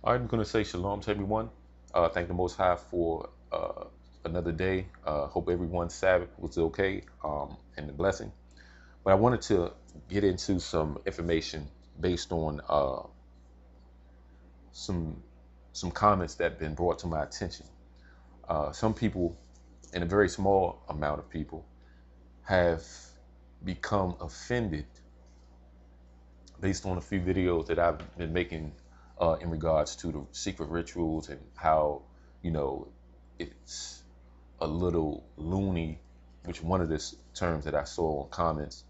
All right, I'm going to say shalom to everyone. Thank the Most High for another day. Hope everyone's Sabbath was okay and a blessing. But I wanted to get into some information based on some some comments that have been brought to my attention. Some people, and a very small amount of people, have become offended based on a few videos that I've been making in regards to the secret rituals and how, you know, it's a little loony, which one of the terms that I saw on comments,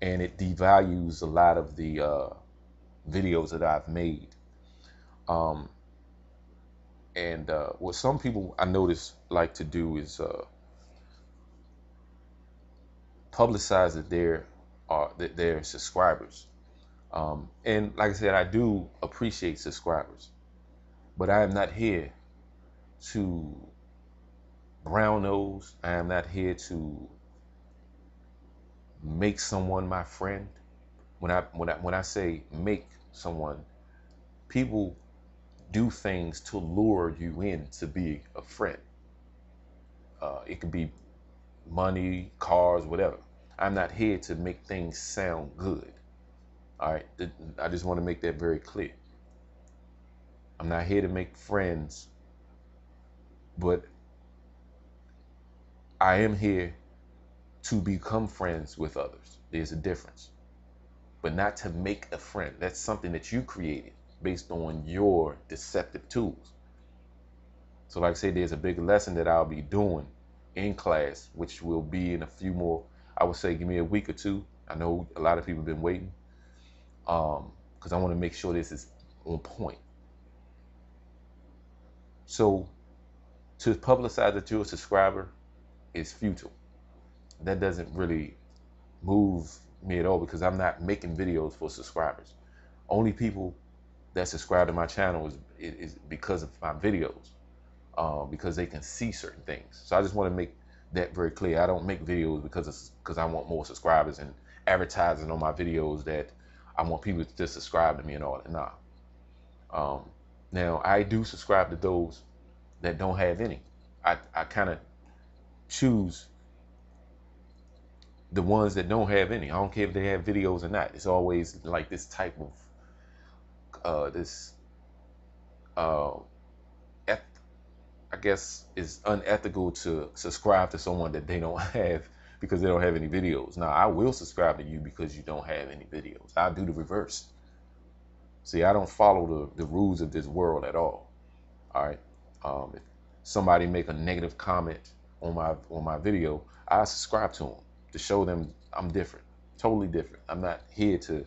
and it devalues a lot of the videos that I've made. Um, and what some people I notice like to do is publicize that they're subscribers. And like I said, I do appreciate subscribers, but I am not here to brown nose. I am not here to make someone my friend. When I say make someone, people do things to lure you in to be a friend. It could be money, cars, whatever. I'm not here to make things sound good. All right, I just want to make that very clear. I'm not here to make friends, but I am here to become friends with others. There's a difference, but not to make a friend. That's something that you created based on your deceptive tools. So like I say, there's a big lesson that I'll be doing in class, which will be in a few more, I would say, give me a week or two. I know a lot of people have been waiting because I want to make sure this is on point. So to publicize that you're a subscriber is futile. That doesn't really move me at all because I'm not making videos for subscribers. Only people that subscribe to my channel is because of my videos, because they can see certain things. So I just want to make that very clear. I don't make videos because I want more subscribers and advertising on my videos that I want people to subscribe to me and all that. Nah. Now I do subscribe to those that don't have any. I kind of choose the ones that don't have any. I don't care if they have videos or not. It's always like this type of this I guess it's unethical to subscribe to someone that they don't have because they don't have any videos. Now I will subscribe to you because you don't have any videos. I'll do the reverse. See, I don't follow the rules of this world at all. All right. If somebody make a negative comment on my video, I subscribe to them to show them I'm different, totally different. I'm not here to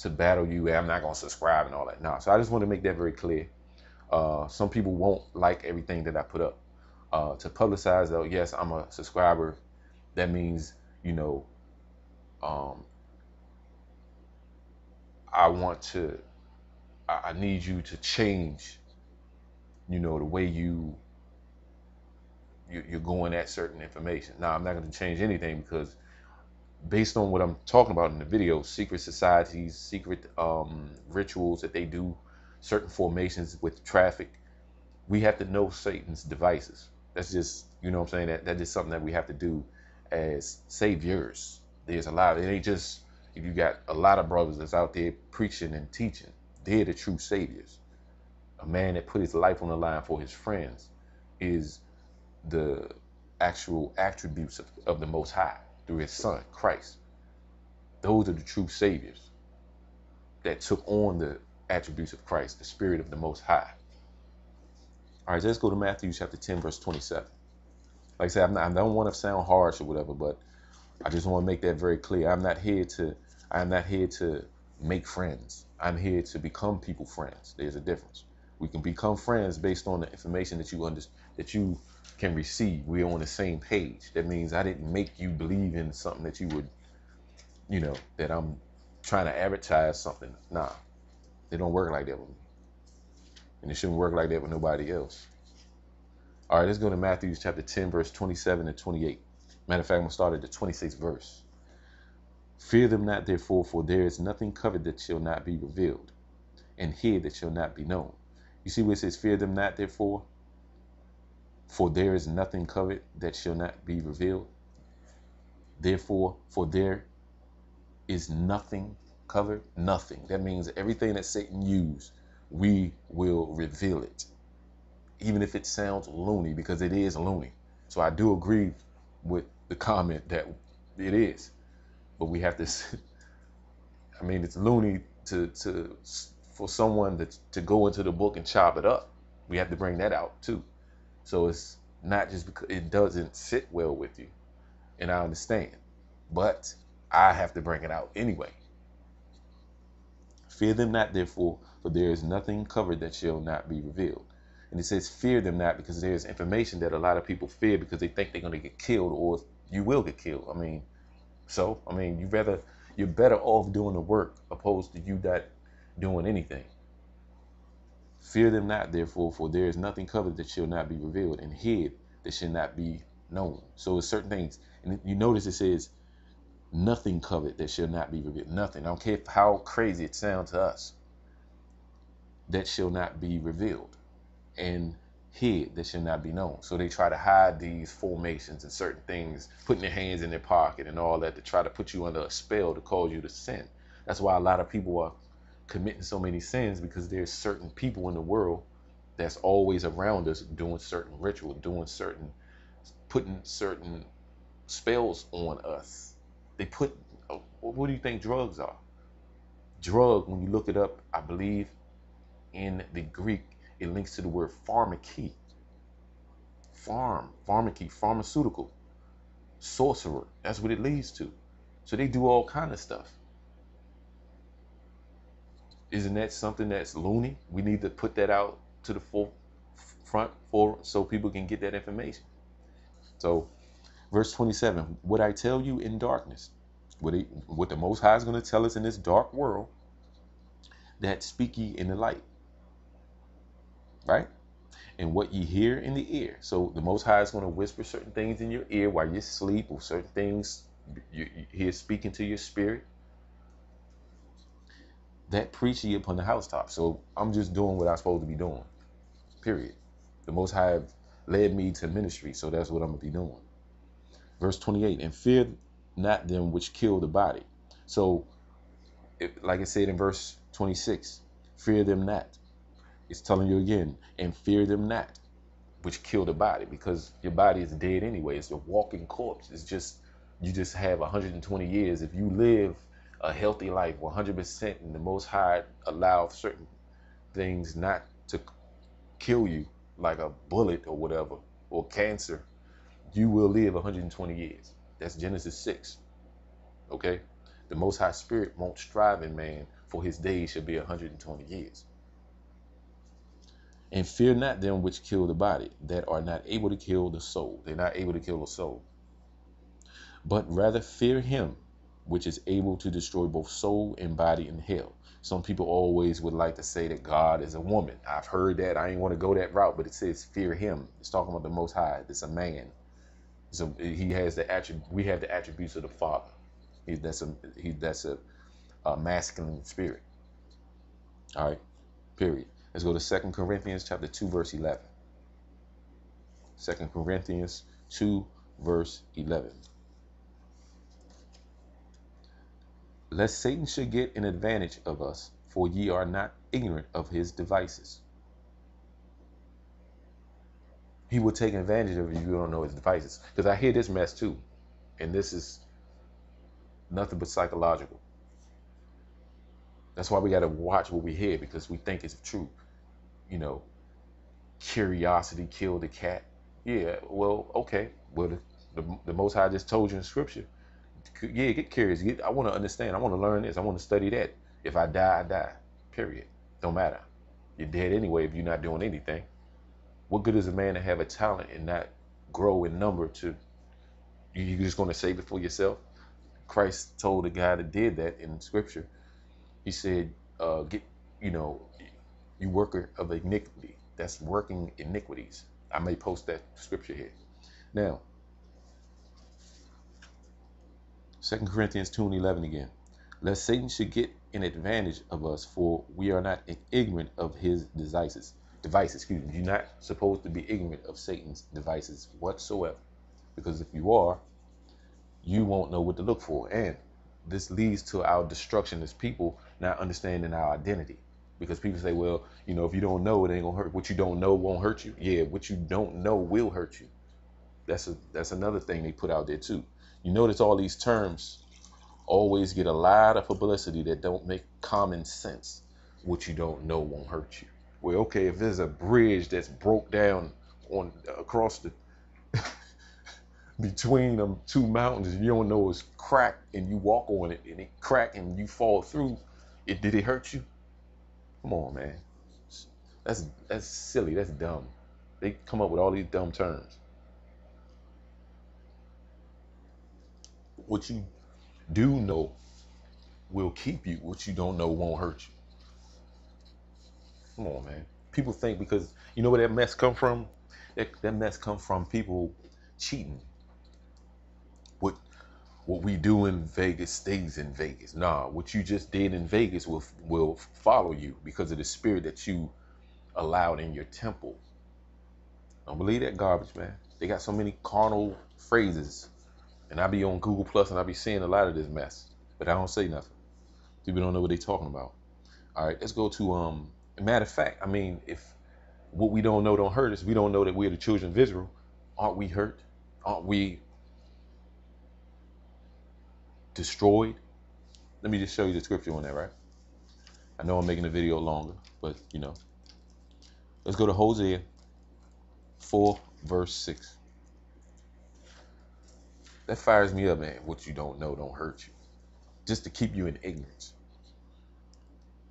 battle you. I'm not gonna subscribe and all that. No. So I just want to make that very clear. Some people won't like everything that I put up. To publicize though, yes, I'm a subscriber. That means, you know, I need you to change, you know, the way you're going at certain information. Now, I'm not going to change anything because based on what I'm talking about in the video, secret societies, secret rituals that they do, certain formations with traffic, we have to know Satan's devices. That's just, you know what I'm saying? That is something that we have to do as saviors. There's a lot. It ain't just, if you got a lot of brothers that's out there preaching and teaching, they're the true saviors. A man that put his life on the line for his friends is the actual attributes of the Most High through his son, Christ. Those are the true saviors that took on the attributes of Christ, the spirit of the Most High. All right, let's go to Matthew chapter 10, verse 27. Like I said, I don't want to sound harsh or whatever, but I just want to make that very clear. I'm not here to make friends. I'm here to become people friends. There's a difference. We can become friends based on the information that you can receive. We're on the same page. That means I didn't make you believe in something that you would, you know, that I'm trying to advertise something. Nah, it don't work like that with me. And it shouldn't work like that with nobody else. All right, let's go to Matthew chapter 10, verse 27 and 28. Matter of fact, I'm going to start at the 26th verse. Fear them not, therefore, for there is nothing covered that shall not be revealed, and hid that shall not be known. You see where it says, fear them not, therefore, for there is nothing covered that shall not be revealed. Therefore, for there is nothing covered, nothing. That means everything that Satan used, we will reveal it. Even if it sounds loony, because it is loony. So I do agree with the comment that it is. But we have to, I mean, it's loony for someone to go into the book and chop it up. We have to bring that out too. So it's not just because it doesn't sit well with you. And I understand. But I have to bring it out anyway. Fear them not, therefore, for there is nothing covered that shall not be revealed. And it says fear them not because there's information that a lot of people fear because they think they're going to get killed or you will get killed. I mean, you're better off doing the work opposed to you not doing anything. Fear them not, therefore, for there is nothing covered that shall not be revealed, and hid that shall not be known. So it's certain things. And you notice it says nothing covered that shall not be revealed. Nothing. I don't care how crazy it sounds to us. That shall not be revealed. And hid that shall not be known. So they try to hide these formations and certain things, putting their hands in their pocket and all that to try to put you under a spell to cause you to sin. That's why a lot of people are committing so many sins, because there's certain people in the world that's always around us doing certain ritual, putting certain spells on us. What do you think drugs are? Drug, when you look it up, I believe in the Greek, it links to the word pharmakeia. Pharmakeia, pharmaceutical, sorcerer. That's what it leads to. So they do all kind of stuff. Isn't that something that's loony? We need to put that out to the forefront so people can get that information. So, verse 27, what I tell you in darkness, what the Most High is going to tell us in this dark world, that speak ye in the light. Right? And what you hear in the ear. So the Most High is going to whisper certain things in your ear while you sleep, or certain things you hear speaking to your spirit. That preach ye upon the housetop. So I'm just doing what I'm supposed to be doing. Period. The Most High led me to ministry, so that's what I'm going to be doing. Verse 28, and fear not them which kill the body. So, like I said in verse 26, fear them not. It's telling you again, and fear them not, which kill the body, because your body is dead anyway. It's a walking corpse. It's just, you just have 120 years. If you live a healthy life 100%, and the Most High allow certain things not to kill you, like a bullet or whatever, or cancer, you will live 120 years. That's Genesis 6. Okay? The Most High Spirit won't strive in man, for his days shall be 120 years. And fear not them which kill the body, that are not able to kill the soul. They're not able to kill the soul. But rather fear him which is able to destroy both soul and body in hell. Some people always would like to say that God is a woman. I've heard that. I ain't want to go that route, but it says fear him. It's talking about the Most High. It's a man. So he has the attribute. We have the attributes of the Father. That's a masculine spirit. All right. Period. Let's go to 2 Corinthians chapter 2, verse 11. 2 Corinthians 2, verse 11. Lest Satan should get an advantage of us, for ye are not ignorant of his devices. He will take advantage of you if you don't know his devices. Because I hear this mess too. And this is nothing but psychological. That's why we got to watch what we hear, because we think it's true. You know, curiosity killed the cat. Yeah, well, okay. Well, the Most High just told you in scripture. Yeah, get curious. I want to understand. I want to learn this. I want to study that. If I die, I die. Period. Don't matter. You're dead anyway if you're not doing anything. What good is a man to have a talent and not grow in number? You're just going to save it for yourself? Christ told the guy that did that in scripture. He said, you worker of iniquity. That's working iniquities. I may post that scripture here. Now, 2 Corinthians 2 and 11 again. Lest Satan should get an advantage of us, for we are not ignorant of his devices. devices, excuse me. You're not supposed to be ignorant of Satan's devices whatsoever. Because if you are, you won't know what to look for. And this leads to our destruction as people not understanding our identity. Because people say, well, you know, if you don't know, it ain't gonna hurt. What you don't know won't hurt you. Yeah, what you don't know will hurt you. That's another thing they put out there too. You notice all these terms always get a lot of publicity that don't make common sense. What you don't know won't hurt you. Well, okay, if there's a bridge that's broke down on across the between them two mountains, and you don't know it's cracked, and you walk on it and it crack and you fall through, did it hurt you? Come on, man. That's silly. That's dumb. They come up with all these dumb terms. What you do know will keep you. What you don't know won't hurt you. Come on, man. People think because you know where that mess come from? That mess come from people cheating. What we do in Vegas stays in Vegas. Nah, what you just did in Vegas will follow you because of the spirit that you allowed in your temple. Don't believe that garbage, man. They got so many carnal phrases. And I be on Google Plus and I be seeing a lot of this mess. But I don't say nothing. People don't know what they talking about. All right, let's go to matter of fact, I mean, if what we don't know don't hurt us, we don't know that we're the children of Israel, aren't we hurt? Aren't we destroyed? Let me just show you the scripture on that, right? I know I'm making the video longer, but you know. Let's go to Hosea 4 verse 6. That fires me up, man. What you don't know don't hurt you. Just to keep you in ignorance.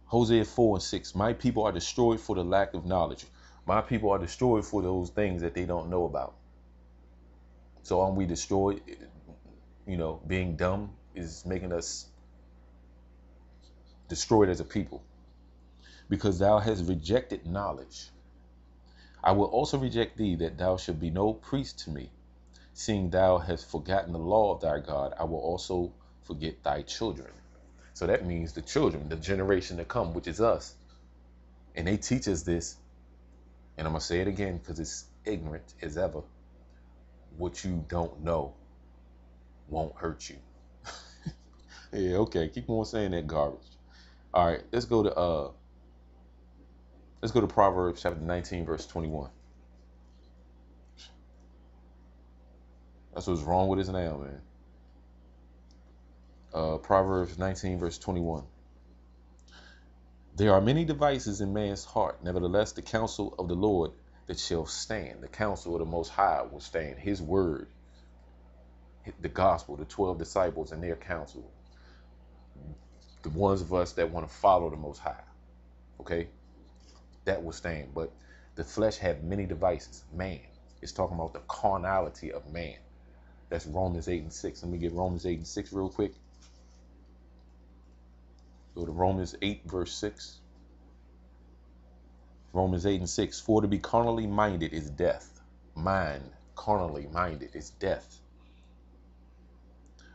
Hosea 4 and 6. My people are destroyed for the lack of knowledge. My people are destroyed for those things that they don't know about. So aren't we destroyed? You know, being dumb is making us destroyed as a people. Because thou hast rejected knowledge. I will also reject thee, that thou should be no priest to me. Seeing thou hast forgotten the law of thy God, I will also forget thy children. So that means the children, the generation to come, which is us. And they teach us this, and I'm going to say it again because it's ignorant as ever. What you don't know won't hurt you. Yeah, okay, keep on saying that garbage. All right, let's go to Proverbs chapter 19, verse 21. That's what's wrong with us now, man. Proverbs 19, verse 21. There are many devices in man's heart. Nevertheless, the counsel of the Lord that shall stand. The counsel of the Most High will stand. His word, the gospel, the 12 disciples and their counsel. The ones of us that want to follow the Most High. Okay? That will stand. But the flesh have many devices. Man. It's talking about the carnality of man. That's Romans 8 and 6. Let me get Romans 8 and 6 real quick. Go to Romans 8 verse 6. Romans 8 and 6. For to be carnally minded is death. Mind, carnally minded is death.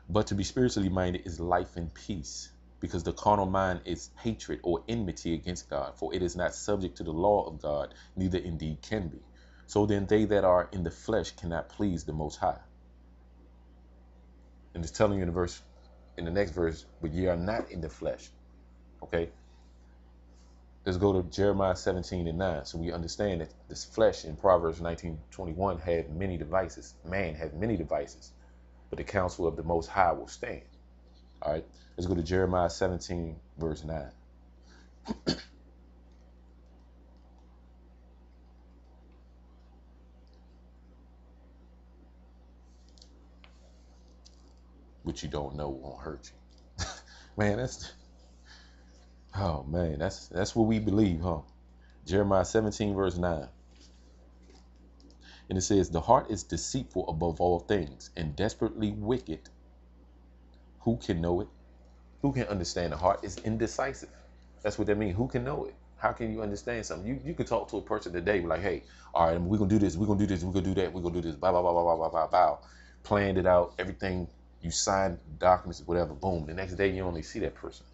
But to be spiritually minded is life and peace. Because the carnal mind is hatred or enmity against God. For it is not subject to the law of God, neither indeed can be. So then they that are in the flesh cannot please the Most High. And it's telling you in the next verse, but ye are not in the flesh. Okay. Let's go to Jeremiah 17 and 9. So we understand that this flesh in Proverbs 19:21 had many devices. Man had many devices, but the counsel of the Most High will stand. All right. Let's go to Jeremiah 17 verse 9. What you don't know won't hurt you. Man, that's what we believe, huh? Jeremiah 17 verse 9. And it says, the heart is deceitful above all things and desperately wicked. Who can know it? Who can understand the heart? It's indecisive. That's what that means. Who can know it? How can you understand something? You could talk to a person today, be like, hey, all right, we're going to do this, we're going to do this, we're going to do that, we're going to do this, blah, blah, blah, blah, blah, blah, blah, blah. Planned it out, everything, you signed documents, whatever, boom. The next day, you only see that person.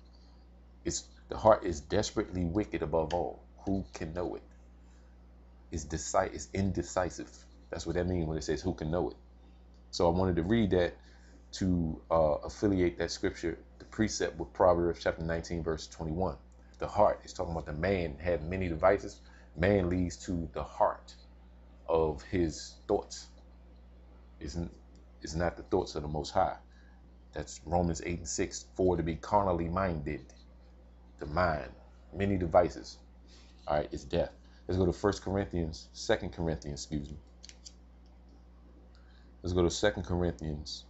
The heart is desperately wicked above all. Who can know it? is indecisive. That's what that means when it says who can know it. So I wanted to read that to affiliate that scripture, the precept, with Proverbs chapter 19, verse 21. The heart is talking about the man had many devices. Man leads to the heart of his thoughts. Is not the thoughts of the Most High. That's Romans 8:6. For to be carnally minded, the mind, many devices. All right, it's death. Let's go to 2 Corinthians, excuse me. Let's go to 2 Corinthians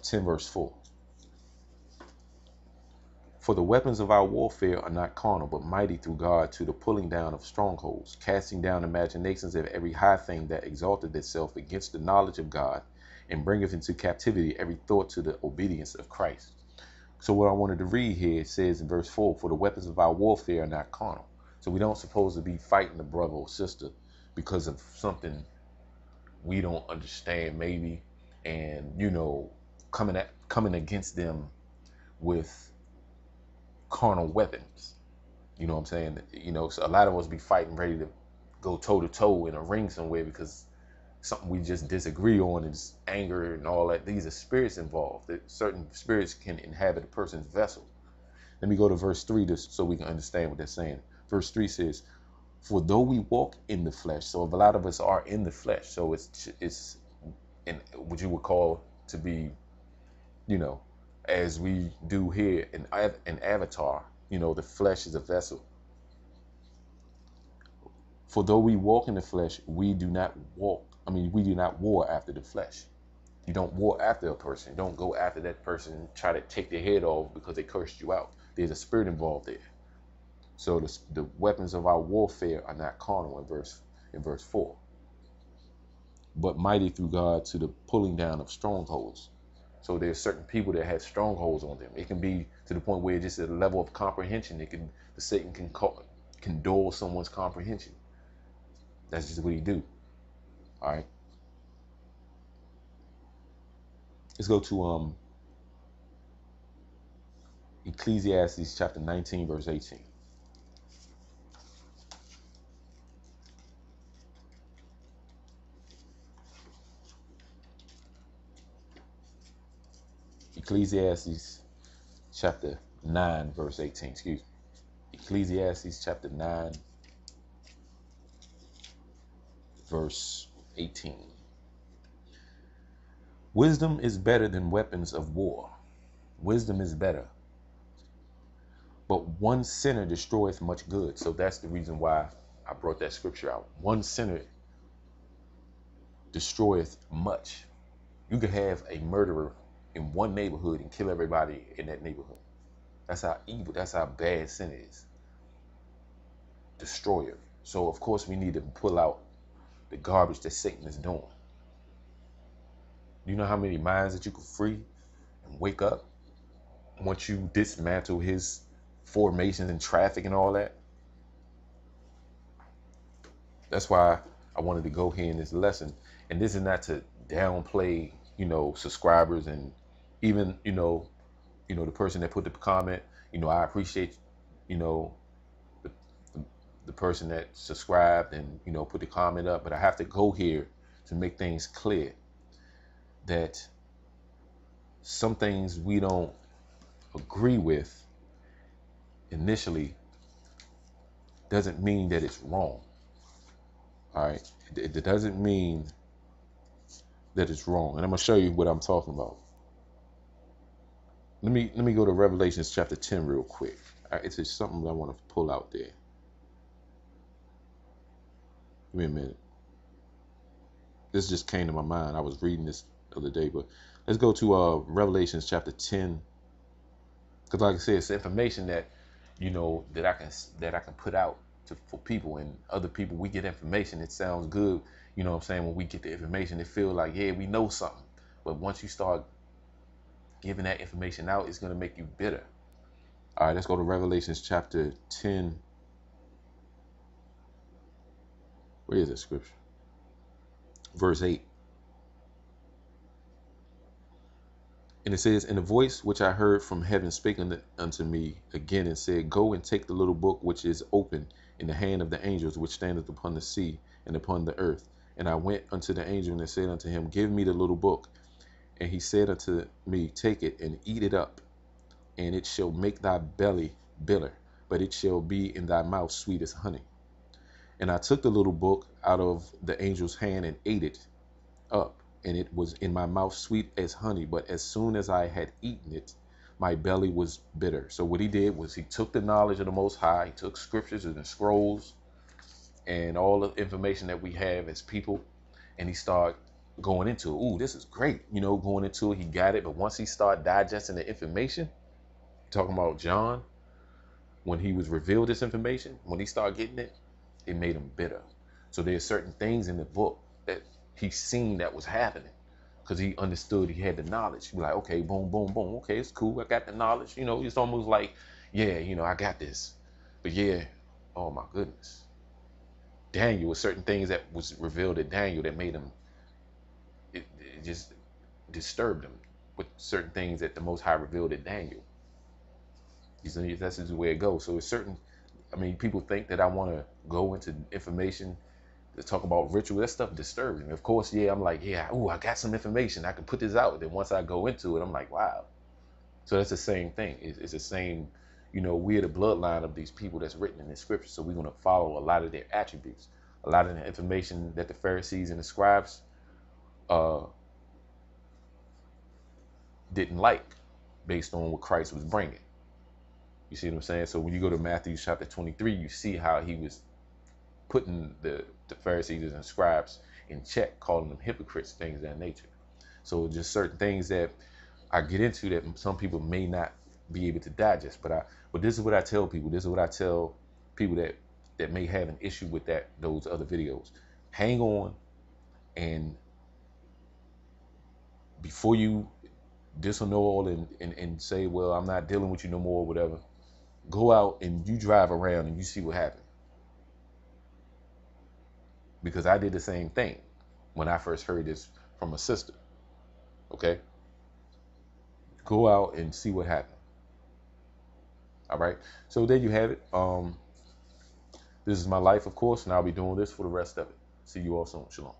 10, verse 4. For the weapons of our warfare are not carnal, but mighty through God to the pulling down of strongholds, casting down imaginations of every high thing that exalted itself against the knowledge of God, and bringeth into captivity every thought to the obedience of Christ. So what I wanted to read here, it says in verse 4, for the weapons of our warfare are not carnal. So we don't supposed to be fighting a brother or sister because of something we don't understand maybe, and coming against them with carnal weapons. You know what I'm saying? So a lot of us be fighting ready to go toe to toe in a ring somewhere because something we just disagree on is anger and all that. These are spirits involved. That certain spirits can inhabit a person's vessel. Let me go to verse 3 so we can understand what they're saying. Verse 3 says, for though we walk in the flesh, so if a lot of us are in the flesh, so it's in what you would call to be, as we do here in Avatar, the flesh is a vessel. For though we walk in the flesh, we do not war after the flesh. You don't war after a person. You don't go after that person and try to take their head off because they cursed you out. There's a spirit involved there. So the weapons of our warfare are not carnal in verse 4, but mighty through God to the pulling down of strongholds. So there's certain people that have strongholds on them. It can be to the point where just a level of comprehension. Satan can dull someone's comprehension. That's just what he do. All right. Let's go to Ecclesiastes chapter 19, verse 18. Ecclesiastes chapter 9, verse 18. Excuse me. Ecclesiastes chapter 9, verse 18. Wisdom is better than weapons of war. Wisdom is better. But one sinner destroyeth much good. So that's the reason why I brought that scripture out. One sinner destroyeth much. You could have a murderer in one neighborhood and kill everybody in that neighborhood. That's how evil, that's how bad sin is. Destroyer. So of course we need to pull out the garbage that Satan is doing. You know how many minds that you could free and wake up once you dismantle his formations and traffic and all that? That's why I wanted to go here in this lesson. And this is not to downplay, subscribers and even, the person that put the comment. I appreciate, the person that subscribed and, put the comment up. But I have to go here to make things clear that some things we don't agree with initially doesn't mean that it's wrong. All right. It doesn't mean that it's wrong. And I'm going to show you what I'm talking about. Let me go to Revelations chapter 10 real quick. All right, it's just something I want to pull out there. Give me a minute. This just came to my mind. I was reading this the other day, but let's go to Revelations chapter 10. Because like I said, it's information that, that I can put out for people, and other people. We get information. It sounds good. You know what I'm saying? When we get the information, it feels like, yeah, we know something. But once you start giving that information out, it's going to make you bitter. All right, let's go to Revelations chapter 10. Where is that scripture? Verse 8. And it says, and the voice which I heard from heaven spake unto me again and said, go and take the little book which is open in the hand of the angels which standeth upon the sea and upon the earth. And I went unto the angel and said unto him, give me the little book. And he said unto me, take it and eat it up, and it shall make thy belly bitter, but it shall be in thy mouth sweet as honey. And I took the little book out of the angel's hand and ate it up, and it was in my mouth sweet as honey. But as soon as I had eaten it, my belly was bitter. So what he did was he took the knowledge of the Most High, he took scriptures and the scrolls and all the information that we have as people, and he started going into it. Ooh, this is great, going into it. He got it, but once he started digesting the information, talking about John, when he was revealed this information, when he started getting it, it made him bitter. So there's certain things in the book that he seen that was happening because he understood, he had the knowledge. He was like, okay, boom, boom, boom. Okay, it's cool. I got the knowledge. It's almost like, yeah, I got this. But yeah, oh my goodness. Daniel, was certain things that was revealed to Daniel that made him, it just disturbed him with certain things that the Most High revealed to Daniel. That's just the way it goes. So it's certain, people think that I want to go into information to talk about ritual. That stuff disturbs me. Of course, yeah, I'm like, yeah, ooh, I got some information. I can put this out. Then once I go into it, I'm like, wow. So that's the same thing. It's the same, we're the bloodline of these people that's written in the scripture. So we're going to follow a lot of their attributes. A lot of the information that the Pharisees and the scribes didn't like based on what Christ was bringing. You see what I'm saying? So when you go to Matthew chapter 23, you see how he was putting the Pharisees and scribes in check, calling them hypocrites, things of that nature. So just certain things that I get into that some people may not be able to digest. But this is what I tell people. This is what I tell people that may have an issue with those other videos. Hang on, and before you disannul and say, well, I'm not dealing with you no more, or whatever, go out and you drive around and you see what happens. Because I did the same thing when I first heard this from a sister. Okay? Go out and see what happened. All right? So there you have it. This is my life, of course, and I'll be doing this for the rest of it. See you all soon. Shalom.